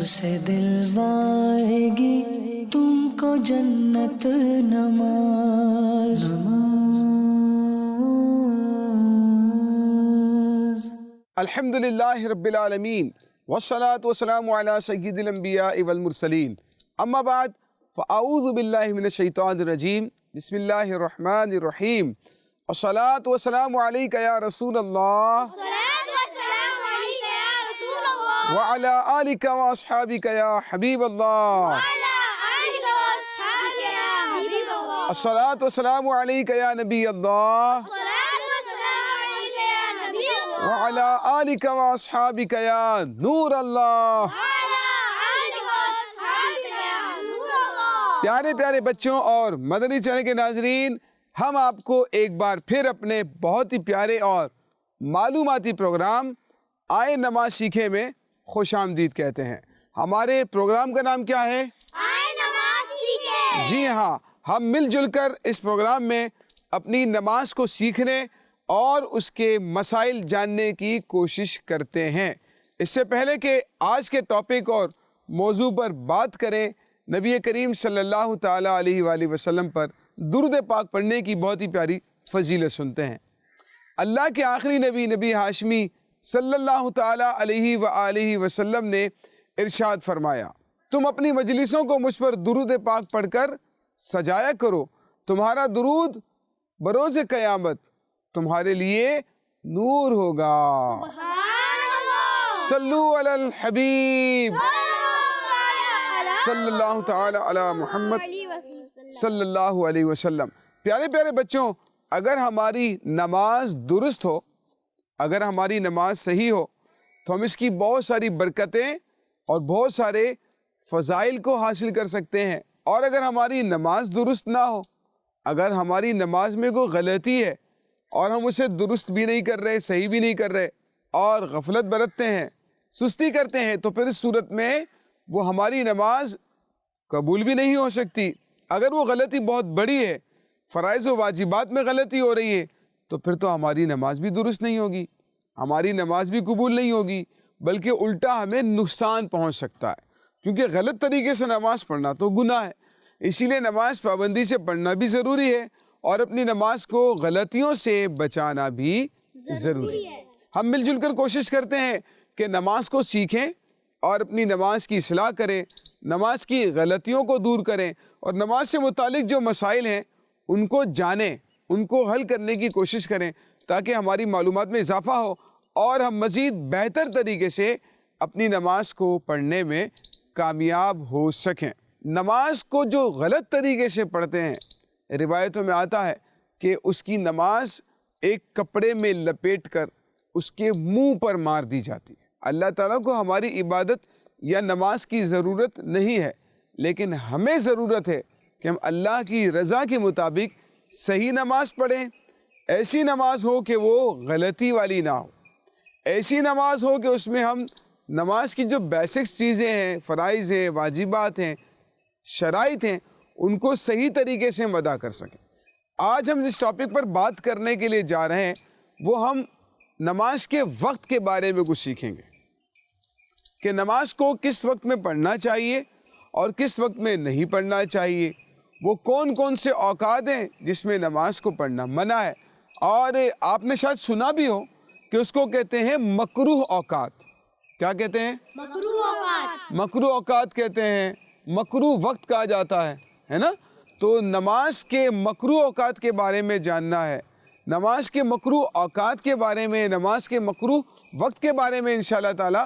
سے دلوائے گی تم کو جنت نماز الحمدللہ رب العالمین والصلاة والسلام علی سید الانبیاء والمرسلین اما بعد فاعوذ باللہ من الشیطان الرجیم بسم اللہ الرحمن الرحیم الصلاة والسلام علیک یا رسول اللہ وعلی آلک واصحابک یا حبیب اللہ الصلاة والسلام علیک یا نبی اللہ وعلی آلک واصحابک یا نور اللہ۔ پیارے پیارے بچوں اور مدنی چینل کے ناظرین، ہم آپ کو ایک بار پھر اپنے بہت ہی پیارے اور معلوماتی پروگرام آئے نماز سیکھیں میں خوش آمدید کہتے ہیں۔ ہمارے پروگرام کا نام کیا ہے؟ آئے نماز سیکھیں۔ جی ہاں، ہم مل جل کر اس پروگرام میں اپنی نماز کو سیکھنے اور اس کے مسائل جاننے کی کوشش کرتے ہیں۔ اس سے پہلے کہ آج کے ٹاپک اور موضوع پر بات کریں، نبی کریم صلی اللہ تعالیٰ علیہ وآلہ وسلم پر درود پاک پڑھنے کی بہت ہی پیاری فضیلت سنتے ہیں۔ اللہ کے آخری نبی نبی ہاشمی صلی اللہ تعالیٰ علیہ وآلہ وسلم نے ارشاد فرمایا، تم اپنی مجلسوں کو مجھ پر درود پاک پڑھ کر سجایا کرو، تمہارا درود بروز قیامت تمہارے لیے نور ہوگا۔ صلو علی الحبیب صلی اللہ تعالی علی محمد صلی اللہ علیہ وسلم۔ پیارے پیارے بچوں، اگر ہماری نماز درست ہو، اگر ہماری نماز صحیح ہو تو ہم اس کی بہت ساری برکتیں اور بہت سارے فضائل کو حاصل کر سکتے ہیں، اور اگر ہماری نماز درست نہ ہو، اگر ہماری نماز میں کوئی غلطی ہے اور ہم اسے درست بھی نہیں کر رہے، صحیح بھی نہیں کر رہے اور غفلت برتتے ہیں، سستی کرتے ہیں، تو پھر اس صورت میں وہ ہماری نماز قبول بھی نہیں ہو سکتی۔ اگر وہ غلطی بہت بڑی ہے، فرائض و واجبات میں غلطی ہو رہی ہے، تو پھر تو ہماری نماز بھی درست نہیں ہوگی، ہماری نماز بھی قبول نہیں ہوگی، بلکہ الٹا ہمیں نقصان پہنچ سکتا ہے، کیونکہ غلط طریقے سے نماز پڑھنا تو گناہ ہے۔ اسی لیے نماز پابندی سے پڑھنا بھی ضروری ہے اور اپنی نماز کو غلطیوں سے بچانا بھی ضروری ہے۔ ہم مل جل کر کوشش کرتے ہیں کہ نماز کو سیکھیں اور اپنی نماز کی اصلاح کریں، نماز کی غلطیوں کو دور کریں، اور نماز سے متعلق جو مسائل ہیں ان کو جانیں، ان کو حل کرنے کی کوشش کریں، تاکہ ہماری معلومات میں اضافہ ہو اور ہم مزید بہتر طریقے سے اپنی نماز کو پڑھنے میں کامیاب ہو سکیں۔ نماز کو جو غلط طریقے سے پڑھتے ہیں، روایتوں میں آتا ہے کہ اس کی نماز ایک کپڑے میں لپیٹ کر اس کے منہ پر مار دی جاتی ہے۔ اللہ تعالیٰ کو ہماری عبادت یا نماز کی ضرورت نہیں ہے، لیکن ہمیں ضرورت ہے کہ ہم اللہ کی رضا کے مطابق صحیح نماز پڑھیں، ایسی نماز ہو کہ وہ غلطی والی نہ ہو، ایسی نماز ہو کہ اس میں ہم نماز کی جو بیسکس چیزیں ہیں، فرائض ہیں، واجبات ہیں، شرائط ہیں، ان کو صحیح طریقے سے ہم ادا کر سکیں۔ آج ہم جس ٹاپک پر بات کرنے کے لیے جا رہے ہیں وہ ہم نماز کے وقت کے بارے میں کچھ سیکھیں گے، کہ نماز کو کس وقت میں پڑھنا چاہیے اور کس وقت میں نہیں پڑھنا چاہیے، وہ کون کون سے اوقات ہیں جس میں نماز کو پڑھنا منع ہے، اور آپ نے شاید سنا بھی ہو کہ اس کو کہتے ہیں مکروہ اوقات۔ کیا کہتے ہیں؟ مکروہ اوقات۔ مکروہ اوقات کہتے ہیں، مکروہ وقت کہا جاتا ہے نا؟ تو نماز کے مکروہ اوقات کے بارے میں جاننا ہے، نماز کے مکروہ اوقات کے بارے میں، نماز کے مکروہ وقت کے بارے میں انشاءاللہ تعالی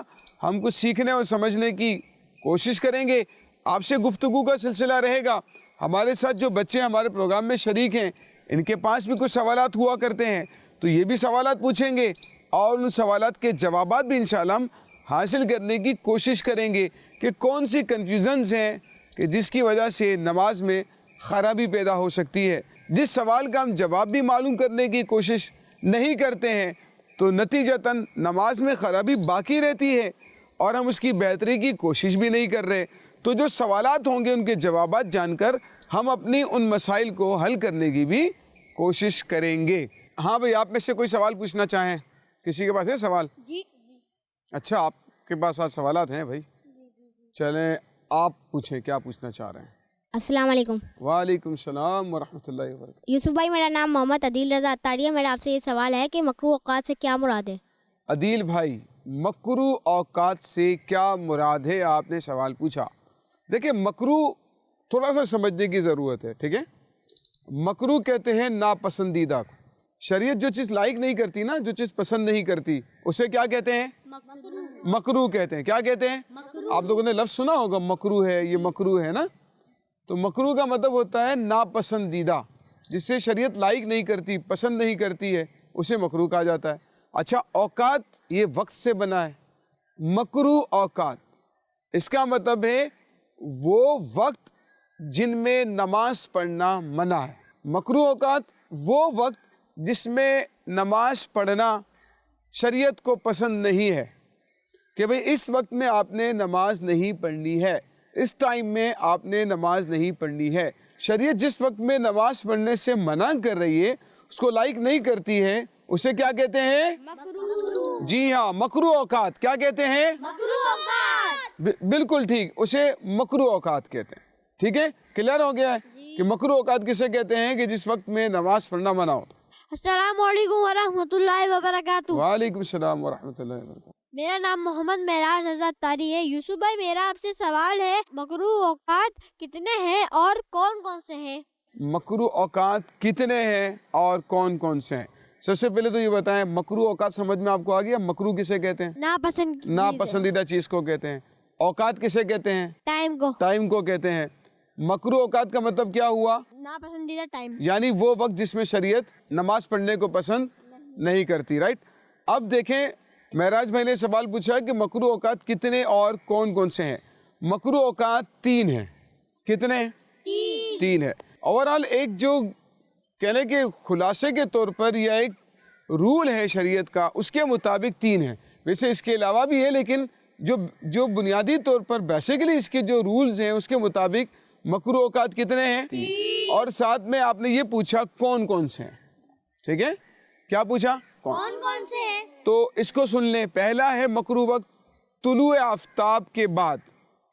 ہم کچھ سیکھنے اور سمجھنے کی کوشش کریں گے۔ آپ سے گفتگو کا سلسلہ رہے گا۔ ہمارے ساتھ جو بچے ہمارے پروگرام میں شریک ہیں، ان کے پاس بھی کچھ سوالات ہوا کرتے ہیں، تو یہ بھی سوالات پوچھیں گے اور ان سوالات کے جوابات بھی انشاءاللہ ہم حاصل کرنے کی کوشش کریں گے کہ کون سی کنفیوژنز ہیں کہ جس کی وجہ سے نماز میں خرابی پیدا ہو سکتی ہے۔ جس سوال کا ہم جواب بھی معلوم کرنے کی کوشش نہیں کرتے ہیں تو نتیجتاً نماز میں خرابی باقی رہتی ہے اور ہم اس کی بہتری کی کوشش بھی نہیں کر رہے۔ تو جو سوالات ہوں گے ان کے جوابات جان کر ہم اپنی ان مسائل کو حل کرنے کی بھی کوشش کریں گے۔ ہاں بھئی، آپ میں سے کوئی سوال پوچھنا چاہیں؟ کسی کے پاس ہے سوال؟ جی اچھا، آپ کے پاس آج سوالات ہیں بھائی؟ چلیں آپ پوچھیں کیا پوچھنا چاہ رہے ہیں. السلام علیکم. وعلیکم السلام ورحمۃ اللہ وبرکاتہ. یوسف بھائی میرا نام محمد عدیل رضا اتاری ہے. میرا آپ سے یہ سوال ہے کہ مکروہ اوقات سے کیا مراد ہے؟ عدیل بھائی مکروہ اوقات سے کیا مراد ہے آپ نے سوال پوچھا. دیکھیں مکروہ تھوڑا سا سمجھنے کی ضرورت ہے. ٹھیک ہے, مکروہ کہتے ہیں ناپسندیدہ کو. شریعت جو چیز لائک نہیں کرتی نا, جو چیز پسند نہیں کرتی, اسے کیا کہتے ہیں؟ مکروہ کہتے ہیں. کیا کہتے ہیں؟ آپ لوگوں نے لفظ سنا ہوگا مکروہ ہے, یہ مکروہ ہے نا. تو مکروہ کا مطلب ہوتا ہے ناپسندیدہ, جس سے شریعت لائک نہیں کرتی, پسند نہیں کرتی ہے, اسے مکروہ کہا جاتا ہے. اچھا اوقات یہ وقت سے بنا ہے. مکروہ اوقات اس کا مطلب ہے وہ وقت جن میں نماز پڑھنا منع ہے. مکروہ اوقات وہ وقت جس میں نماز پڑھنا شریعت کو پسند نہیں ہے, کہ بھئی اس وقت میں آپ نے نماز نہیں پڑھنی ہے, اس ٹائم میں آپ نے نماز نہیں پڑھنی ہے. شریعت جس وقت میں نماز پڑھنے سے منع کر رہی ہے, اس کو لائک نہیں کرتی ہے, اسے کیا کہتے ہیں؟ مکروہ. جی ہاں, مکروہ اوقات. کیا کہتے ہیں؟ مکروہ اوقات. بالکل ٹھیک, اسے مکروہ اوقات کہتے ہیں. ٹھیک ہے, کلیئر ہو گیا ہے کہ مکروہ اوقات کسے کہتے ہیں؟ کہ جس وقت میں نماز پڑھنا منع ہوتا. السلام علیکم ورحمۃ اللہ وبرکاتہ. وعلیکم السلام ورحمۃ اللہ وبرکاتہ. میرا نام محمد معراج رضا اتاری ہے. یوسف بھائی میرا آپ سے سوال ہے, مکروہ اوقات کتنے ہیں اور کون کون سے ہیں؟ مکروہ اوقات کتنے ہیں اور کون کون سے ہیں؟ سب سے پہلے تو یہ بتائیں مکروہ اوقات سمجھ میں آپ کو آ گیا؟ مکروہ کسے کہتے ہیں؟ ناپسندیدہ چیز کو کہتے ہیں. اوقات کسے کہتے ہیں؟ ٹائم کو کہتے ہیں. مکروہ اوقات کا مطلب کیا ہوا؟ ناپسندیدہ ٹائم, یعنی وہ وقت جس میں شریعت نماز پڑھنے کو پسند نہیں کرتی. رائٹ. اب دیکھیں معراج بھائی نے سوال پوچھا کہ مکروہ اوقات کتنے اور کون کون سے ہیں. مکروہ اوقات 3 ہیں. کتنے؟ 3 ہیں. اوورآل ایک جو کہنے کے خلاصے کے طور پر یا ایک رول ہے شریعت کا, اس کے مطابق 3 ہیں. ویسے اس کے علاوہ بھی ہے, لیکن جو بنیادی طور پر بیسیکلی اس کے جو رولز ہیں اس کے مطابق مکروہ اوقات کتنے ہیں؟ 3. اور ساتھ میں آپ نے یہ پوچھا کون کون سے ہیں. ٹھیک ہے, کیا پوچھا؟ کون کون سے ہیں؟ تو اس کو سن لیں. پہلا ہے مکروہ وقت طلوع آفتاب کے بعد.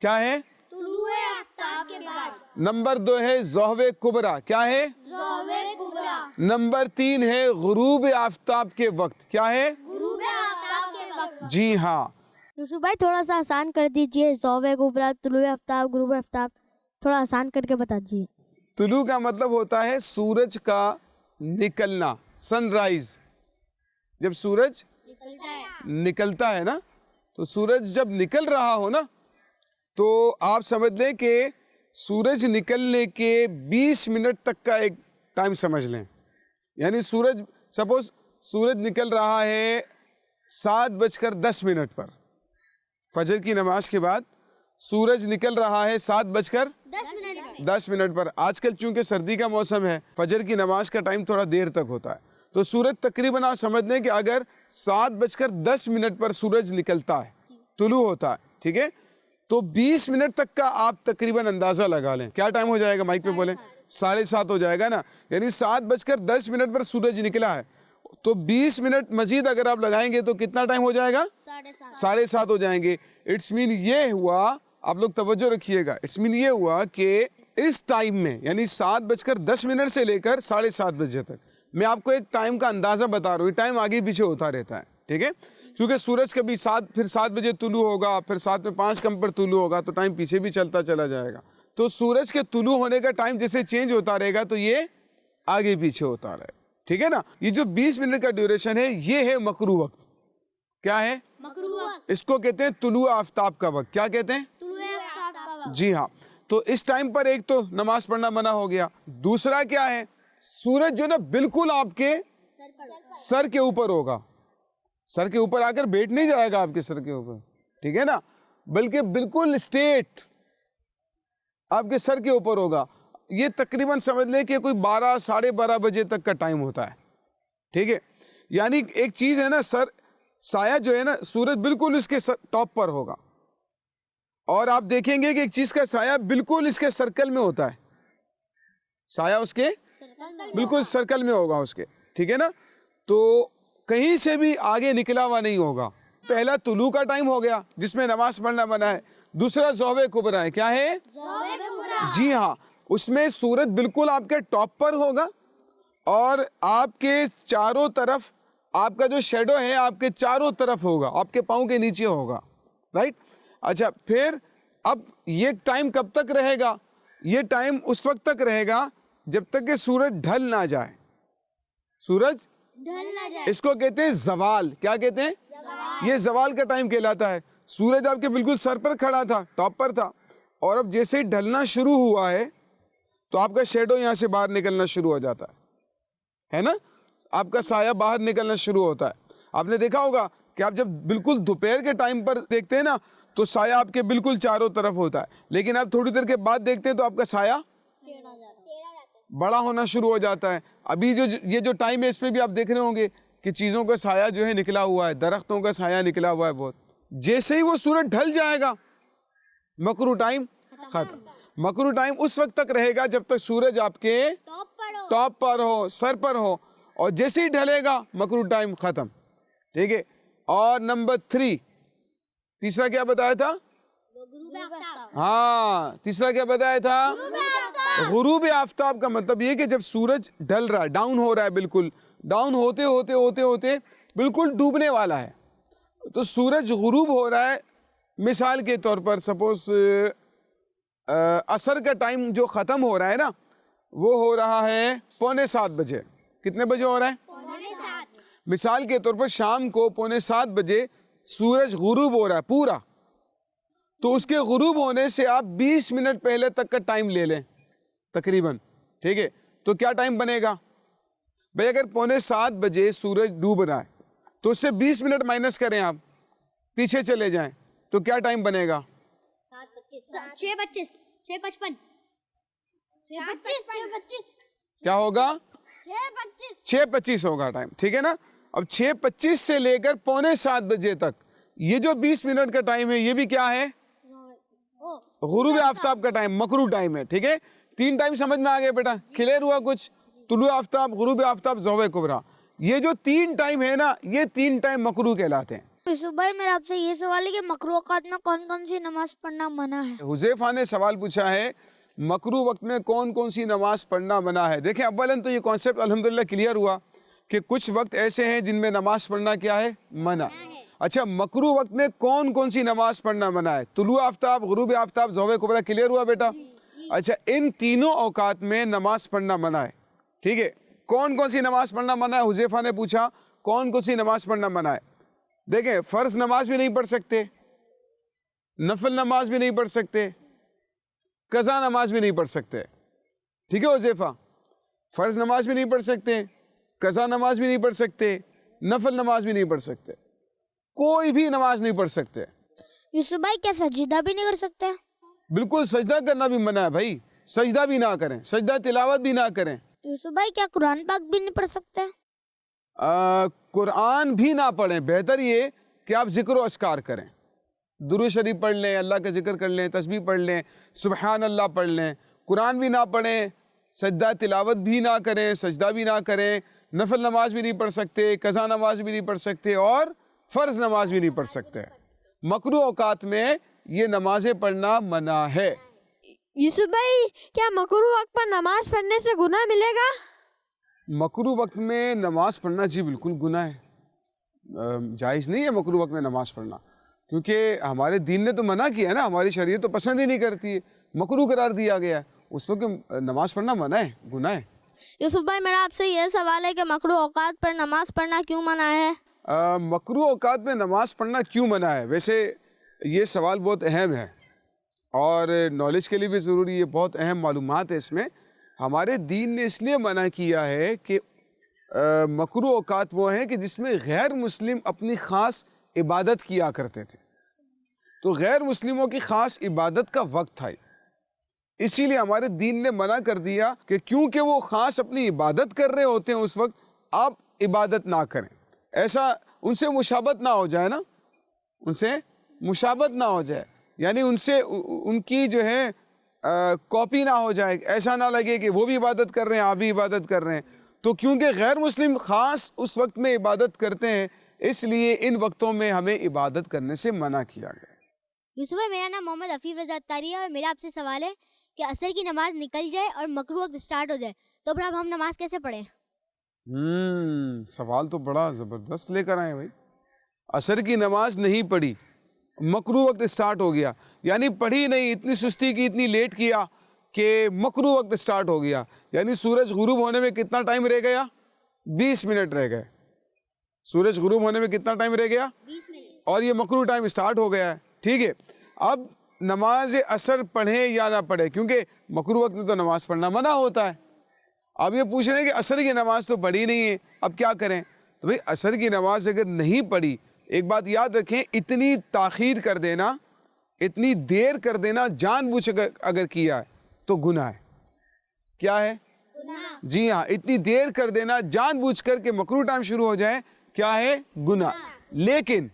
کیا ہے؟ طلوع آفتاب کے بعد. نمبر 2 ہے ضحو کبریٰ. کیا ہے؟ ضحو کبریٰ. نمبر 3 ہے غروب آفتاب کے وقت. کیا ہے؟ غروب آفتاب کے وقت. جی ہاں. یوسف بھائی تھوڑا سا آسان کر دیجئے, ضحو کبریٰ, طلوع آفتاب, غروب آفتاب, تھوڑا آسان کر کے بتا دیجیے. طلوع کا مطلب ہوتا ہے سورج کا نکلنا, سن رائز. جب سورج نکلتا ہے نا, تو سورج جب نکل رہا ہو نا, تو آپ سمجھ لیں کہ سورج نکلنے کے 20 منٹ تک کا ایک ٹائم سمجھ لیں. یعنی سپوز سورج نکل رہا ہے 7:10 پر, فجر کی نماز کے بعد سورج نکل رہا ہے 7:10 پر. آج کل چونکہ سردی کا موسم ہے, فجر کی نماز کا ٹائم تھوڑا دیر تک ہوتا ہے, تو سورج تقریباً آپ سمجھ لیں کہ اگر 7:10 پر سورج نکلتا ہے, طلوع ہوتا ہے, ٹھیک ہے, تو 20 منٹ تک کا آپ تقریباً اندازہ لگا لیں. کیا ٹائم ہو جائے گا؟ مائک پہ بولیں. 7:30 ہو جائے گا نا. یعنی 7:10 پر سورج نکلا ہے, تو 20 منٹ مزید اگر آپ لگائیں گے تو کتنا ٹائم ہو جائے گا؟ 7:30 ہو جائیں گے. اٹس مین یہ ہوا, آپ لوگ توجہ رکھیے گا, اٹس مین یہ ہوا کہ اس ٹائم میں یعنی 7:10 سے لے کر 7:30 بجے تک میں آپ کو ایک ٹائم کا اندازہ بتا رہا ہوں. ٹائم آگے پیچھے ہوتا رہتا ہے, ٹھیک ہے, کیونکہ سورج کبھی 7 بجے طلوع ہوگا, پھر 7:05 کم پر طلوع ہوگا, تو ٹائم پیچھے بھی چلتا چلا جائے گا. تو سورج کے طلوع ہونے کا ٹائم جیسے چینج ہوتا رہے گا تو یہ آگے پیچھے ہوتا رہے, ٹھیک ہے نا. یہ جو 20 منٹ کا ڈیوریشن ہے, یہ ہے مکروہ وقت. کیا ہے؟ مکروہ وقت. اس کو کہتے ہیں طلوع آفتاب کا وقت. کیا کہتے ہیں؟ طلوع آفتاب کا وقت. جی ہاں. تو اس ٹائم پر ایک تو نماز پڑھنا منع ہو گیا. دوسرا کیا ہے؟ سورج جو نا بالکل آپ کے سر کے اوپر ہوگا, سر کے اوپر آ کر بیٹھ نہیں جائے گا آپ کے سر کے اوپر, ٹھیک ہے نا, بلکہ بالکل اسٹریٹ آپ کے سر کے اوپر ہوگا. یہ تقریباً سمجھ لیں کہ کوئی 12-12:30 بجے تک کا ٹائم ہوتا ہے, ٹھیک ہے. یعنی ایک چیز ہے نا, سایہ جو ہے نا, سورج بالکل اس کے ٹاپ پر ہوگا, اور آپ دیکھیں گے کہ ایک چیز کا سایہ بالکل اس کے سرکل میں ہوتا ہے, سایہ اس کے بالکل سرکل میں ہوگا اس کے, ٹھیک ہے نا. تو کہیں سے بھی آگے نکلا ہوا نہیں ہوگا. پہلا طلوع کا ٹائم ہو گیا جس میں نماز پڑھنا منع ہے. دوسرا ضوء کبریٰ ہے. کیا ہے؟ جی ہاں, اس میں سورج بالکل آپ کے ٹاپ پر ہوگا اور آپ کے چاروں طرف آپ کا جو شیڈو ہے آپ کے چاروں طرف ہوگا, آپ کے پاؤں کے نیچے ہوگا, رائٹ. اچھا, پھر اب یہ ٹائم کب تک رہے گا؟ یہ ٹائم اس وقت تک رہے گا جب تک کہ سورج ڈھل نہ جائے. سورج ڈھل نہ جائے, اس کو کہتے ہیں زوال. کیا کہتے ہیں؟ یہ زوال کا ٹائم کہلاتا ہے. سورج آپ کے بالکل سر پر کھڑا تھا, ٹاپ پر تھا, اور اب جیسے ہی ڈھلنا شروع ہوا ہے تو آپ کا شیڈو یہاں سے باہر نکلنا شروع ہو جاتا ہے نا, آپ کا سایہ باہر نکلنا شروع ہوتا ہے. آپ نے دیکھا ہوگا کہ آپ جب بالکل دوپہر کے ٹائم پر دیکھتے ہیں نا تو سایہ آپ کے بالکل چاروں طرف ہوتا ہے, لیکن آپ تھوڑی دیر کے بعد دیکھتے ہیں تو آپ کا سایہ بڑا ہونا شروع ہو جاتا ہے. ابھی یہ جو ٹائم ہے اس میں بھی آپ دیکھ رہے ہوں گے کہ چیزوں کا سایہ جو ہے نکلا ہوا ہے, درختوں کا سایہ نکلا ہوا ہے بہت. جیسے ہی وہ سورج ڈھل جائے گا مکروہ ٹائم ختم. مکروہ ٹائم اس وقت تک رہے گا جب تک سورج آپ کے ٹاپ پر ہو, سر پر ہو, اور جیسے ہی ڈھلے گا مکروہ ٹائم ختم. ٹھیک ہے. اور نمبر 3, تیسرا کیا بتایا تھا؟ ہاں, تیسرا کیا بتایا تھا؟ غروب آفتاب. کا مطلب یہ کہ جب سورج ڈھل رہا ہے, ڈاؤن ہو رہا ہے, بالکل ڈاؤن ہوتے ہوتے ہوتے ہوتے بالکل ڈوبنے والا ہے, تو سورج غروب ہو رہا ہے. مثال کے طور پر سپوز عصر کا ٹائم جو ختم ہو رہا ہے نا وہ ہو رہا ہے 6:45 بجے. کتنے بجے ہو رہا ہے؟ 7:45. مثال کے طور پر شام کو 6:45 بجے سورج غروب ہو رہا ہے پورا, تو اس کے غروب ہونے سے آپ 20 منٹ پہلے تک کا ٹائم لے لیں تقریباً. ٹھیک ہے, تو کیا ٹائم بنے گا بھائی؟ اگر 6:45 بجے سورج ڈوب رہا ہے تو اس سے 20 منٹ مائنس کریں, آپ پیچھے چلے جائیں تو کیا ٹائم بنے گا؟ 6:25. 6:55. کیا ہوگا؟ 6:25 ہوگا ٹائم. ٹھیک ہے نا. اب 6:25 سے لے کر 6:45 بجے تک یہ جو 20 منٹ کا ٹائم ہے یہ بھی کیا ہے؟ غروب آفتاب کا ٹائم, مکروہ ٹائم ہے. ٹھیک ہے, 3 ٹائم سمجھ میں آ گیا بیٹا؟ کلیئر ہوا کچھ؟ طلوع آفتاب, غروب آفتاب, ضوء کبریٰ, یہ جو 3 ٹائم ہے نا یہ 3 ٹائم مکروہ کہلاتے ہیں. یوسف بھائی میرا آپ سے یہ سوال ہے کہ مکروہ اوقات میں کون کون سی نماز پڑھنا منع ہے؟ حذیفہ نے سوال پوچھا ہے مکروہ وقت میں کون کون سی نماز پڑھنا منع ہے. دیکھیں اولاً تو یہ کانسیپٹ الحمدللہ کلیئر ہوا کہ کچھ وقت ایسے ہیں جن میں نماز پڑھنا کیا ہے؟ منع. اچھا, مکروہ وقت میں کون کون سی نماز پڑھنا منع ہے؟ طلوع آفتاب, غروب آفتاب, ضوء کبریٰ. کلیئر ہوا بیٹا؟ اچھا, ان تینوں اوقات میں نماز پڑھنا منع ہے. ٹھیک ہے, کون کون سی نماز پڑھنا منع ہے؟ حذیفہ نے پوچھا کون کون سی نماز پڑھنا منع ہے. دیکھیں, فرض نماز بھی نہیں پڑھ سکتے, نفل نماز بھی نہیں پڑھ سکتے, قضا نماز بھی نہیں پڑھ سکتے. ٹھیک ہے حذیفہ, فرض نماز بھی نہیں پڑھ سکتے, قضا نماز بھی نہیں پڑھ سکتے, نفل نماز بھی نہیں پڑھ سکتے, کوئی بھی نماز نہیں پڑھ سکتے. یوسف بھائی کیا سجدہ بھی نہیں کر سکتے؟ بالکل, سجدہ کرنا بھی منع ہے بھائی, سجدہ بھی نہ کریں, سجدہ تلاوت بھی نہ کریں. یوسف بھائی کیا قرآن پاک بھی نہیں پڑھ سکتے؟ قرآن بھی نہ پڑھیں, بہتر یہ کہ آپ ذکر و اذکار کریں, درود شریف پڑھ لیں, اللہ کا ذکر کر لیں, تسبیح پڑھ لیں, سبحان اللہ پڑھ لیں. قرآن بھی نہ پڑھیں, سجدہ تلاوت بھی نہ کریں, سجدہ بھی نہ کریں, نفل نماز بھی نہیں پڑھ سکتے, قضا نماز بھی نہیں پڑھ سکتے, اور فرض نماز بھی نہیں پڑھ سکتے. مکروہ اوقات میں یہ نمازیں پڑھنا منع ہے. یوسف بھائی کیا مکروہ وقت پر نماز پڑھنے سے گناہ ملے گا؟ مکروہ وقت میں نماز پڑھنا جی بالکل گناہ ہے, جائز نہیں ہے مکروہ وقت میں نماز پڑھنا, کیونکہ ہمارے دین نے تو منع کیا ہے نا, ہماری شریعت تو پسند ہی نہیں کرتی ہے, مکروہ قرار دیا گیا ہے, اس وقت نماز پڑھنا منع ہے, گناہ ہے. یوسف بھائی میرا آپ سے یہ سوال ہے کہ مکروہ اوقات پر نماز پڑھنا کیوں منع ہے؟ مکروہ اوقات میں نماز پڑھنا کیوں منع ہے؟ ویسے یہ سوال بہت اہم ہے اور نالج کے لیے بھی ضروری ہے, بہت اہم معلومات ہے اس میں. ہمارے دین نے اس لیے منع کیا ہے کہ مکروہ اوقات وہ ہیں کہ جس میں غیر مسلم اپنی خاص عبادت کیا کرتے تھے, تو غیر مسلموں کی خاص عبادت کا وقت تھا, اسی لیے ہمارے دین نے منع کر دیا کہ کیونکہ وہ خاص اپنی عبادت کر رہے ہوتے ہیں اس وقت آپ عبادت نہ کریں, ایسا ان سے مشابہت نہ ہو جائے نا, ان سے مشابہت نہ ہو جائے, یعنی ان سے ان کی جو ہے کاپی نہ ہو جائے, ایسا نہ لگے کہ وہ بھی عبادت کر رہے ہیں آپ بھی عبادت کر رہے ہیں. تو کیونکہ غیر مسلم خاص اس وقت میں عبادت کرتے ہیں اس لیے ان وقتوں میں ہمیں عبادت کرنے سے منع کیا گیا. یوسف بھائی میرا نام محمد عفیف رضا اتاری ہے اور میرا آپ سے سوال ہے کہ عصر کی نماز نکل جائے اور مکروہ وقت اسٹارٹ ہو جائے تو پھر اب ہم نماز کیسے پڑھیں؟ سوال تو بڑا زبردست لے کر آئے بھائی. عصر کی نماز نہیں پڑھی, مکروہ وقت اسٹارٹ ہو گیا, یعنی پڑھی نہیں, اتنی سستی کی, اتنی لیٹ کیا کہ مکروہ وقت اسٹارٹ ہو گیا. یعنی سورج غروب ہونے میں کتنا ٹائم رہ گیا؟ 20 منٹ رہ گئے. سورج غروب ہونے میں کتنا ٹائم رہ گیا؟ 20 منٹ. اور یہ مکروہ ٹائم اسٹارٹ ہو گیا ہے. ٹھیک ہے, اب نماز عصر پڑھیں یا نہ پڑھیں, کیونکہ مکروہ وقت میں تو نماز پڑھنا منع ہوتا ہے. اب یہ پوچھ رہے ہیں کہ عصر کی نماز تو پڑھی نہیں ہے, اب کیا کریں؟ تو بھئی عصر کی نماز اگر نہیں پڑھی, ایک بات یاد رکھیں, اتنی تاخیر کر دینا, اتنی دیر کر دینا جان بوجھ اگر کیا ہے تو گناہ ہے. کیا ہے؟ جی ہاں, اتنی دیر کر دینا جان بوجھ کر کے مکروہ ٹائم شروع ہو جائے, کیا ہے؟ گناہ. لیکن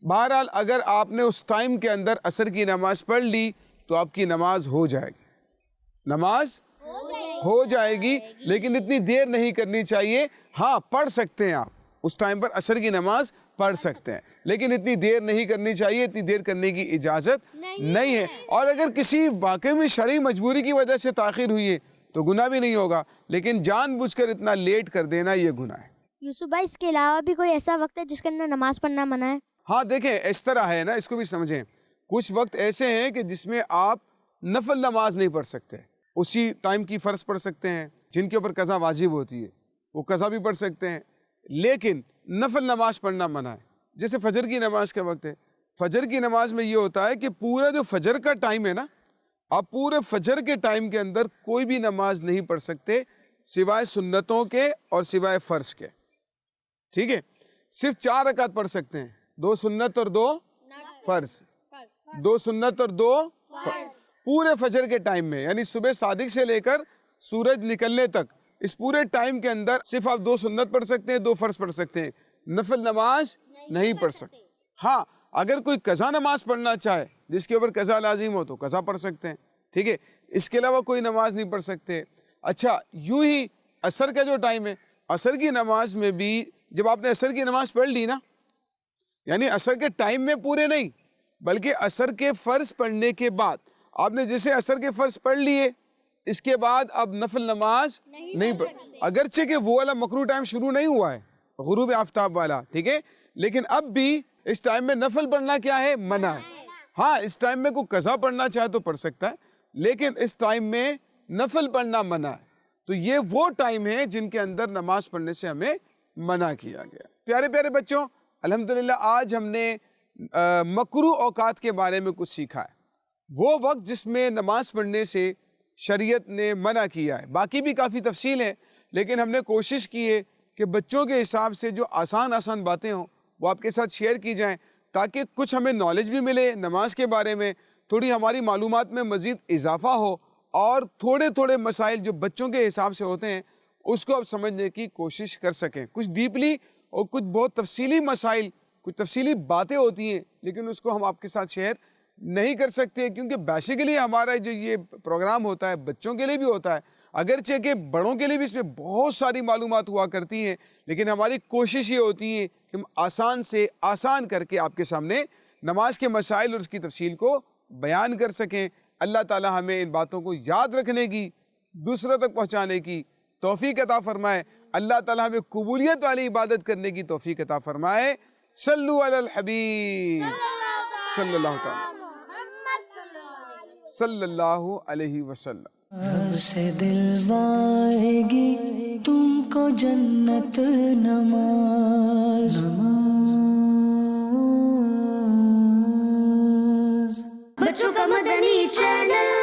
بہرحال اگر آپ نے اس ٹائم کے اندر عصر کی نماز پڑھ لی تو آپ کی نماز ہو جائے گی, نماز ہو جائے گی, لیکن اتنی دیر نہیں کرنی چاہیے. ہاں پڑھ سکتے ہیں آپ اس ٹائم پر عصر کی نماز پڑھ سکتے ہیں, لیکن اتنی دیر نہیں کرنی چاہیے, اتنی دیر کرنے کی اجازت نہیں ہے. اور اگر کسی واقعے میں شرعی مجبوری کی وجہ سے تاخیر ہوئی ہے تو گناہ بھی نہیں ہوگا, لیکن جان بوجھ کر اتنا لیٹ کر دینا یہ گناہ ہے. یوسف بھائی اس کے علاوہ بھی کوئی ایسا وقت ہے جس کے اندر نماز پڑھنا منع ہے؟ ہاں دیکھیں, اس طرح ہے نا, اس کو بھی سمجھیں. کچھ وقت ایسے ہیں کہ جس میں آپ نفل نماز نہیں پڑھ سکتے, اسی ٹائم کی فرض پڑھ سکتے ہیں. جن کے اوپر قضا واجب ہوتی ہے وہ قضا بھی پڑھ سکتے ہیں, لیکن نفل نماز پڑھنا منع ہے. جیسے فجر کی نماز کا وقت ہے, فجر کی نماز میں یہ ہوتا ہے کہ پورا جو فجر کا ٹائم ہے نا, آپ پورے فجر کے ٹائم کے اندر کوئی بھی نماز نہیں پڑھ سکتے سوائے سنتوں کے اور سوائے فرض کے. ٹھیک ہے, صرف 4 رکعت پڑھ سکتے ہیں, 2 سنت اور 2 فرض, 2 سنت اور 2 فرض پورے فجر کے ٹائم میں, یعنی صبح صادق سے لے کر سورج نکلنے تک اس پورے ٹائم کے اندر صرف آپ 2 سنت پڑھ سکتے ہیں, 2 فرض پڑھ سکتے ہیں, نفل نماز نہیں پڑھ سکتے. ہاں اگر کوئی قضا نماز پڑھنا چاہے جس کے اوپر قضا لازم ہو تو قضا پڑھ سکتے ہیں. ٹھیک ہے, اس کے علاوہ کوئی نماز نہیں پڑھ سکتے. اچھا یوں ہی عصر کا جو ٹائم ہے, عصر کی نماز میں بھی جب آپ نے عصر کی نماز پڑھ لی نا, یعنی عصر کے ٹائم میں پورے نہیں بلکہ عصر کے فرض پڑھنے کے بعد آپ نے جیسے عصر کے فرض پڑھ لیے, اس کے بعد اب نفل نماز نہیں پڑھ, اگرچہ کہ وہ والا مکروہ ٹائم شروع نہیں ہوا ہے, غروب آفتاب والا, ٹھیک ہے, لیکن اب بھی اس ٹائم میں نفل پڑھنا کیا ہے؟ منع ہے. ہاں اس ٹائم میں کوئی قضا پڑھنا چاہے تو پڑھ سکتا ہے, لیکن اس ٹائم میں نفل پڑھنا منع ہے. تو یہ وہ ٹائم ہے جن کے اندر نماز پڑھنے سے ہمیں منع کیا گیا. پیارے پیارے بچوں, الحمدللہ آج ہم نے مکروہ اوقات کے بارے میں کچھ سیکھا ہے, وہ وقت جس میں نماز پڑھنے سے شریعت نے منع کیا ہے. باقی بھی کافی تفصیل ہے, لیکن ہم نے کوشش کی ہے کہ بچوں کے حساب سے جو آسان باتیں ہوں وہ آپ کے ساتھ شیئر کی جائیں, تاکہ کچھ ہمیں نالج بھی ملے نماز کے بارے میں, تھوڑی ہماری معلومات میں مزید اضافہ ہو, اور تھوڑے مسائل جو بچوں کے حساب سے ہوتے ہیں اس کو اب سمجھنے کی کوشش کر سکیں. کچھ ڈیپلی اور کچھ بہت تفصیلی مسائل, کچھ تفصیلی باتیں ہوتی ہیں, لیکن اس کو ہم آپ کے ساتھ شیئر نہیں کر سکتے, کیونکہ بیسیکلی ہمارا جو یہ پروگرام ہوتا ہے بچوں کے لیے بھی ہوتا ہے, اگرچہ کہ بڑوں کے لیے بھی اس میں بہت ساری معلومات ہوا کرتی ہیں, لیکن ہماری کوشش یہ ہوتی ہے کہ ہم آسان سے آسان کر کے آپ کے سامنے نماز کے مسائل اور اس کی تفصیل کو بیان کر سکیں. اللہ تعالی ہمیں ان باتوں کو یاد رکھنے کی, دوسروں تک پہنچانے کی توفیق عطا فرمائے. اللہ تعالی ہمیں قبولیت والی عبادت کرنے کی توفیق عطا فرمائے. صلو علی الحبیب صلی اللہ علیہ وسلم. سے دلوائے گی تم کو جنت نماز. بچوں کا مدنی چینل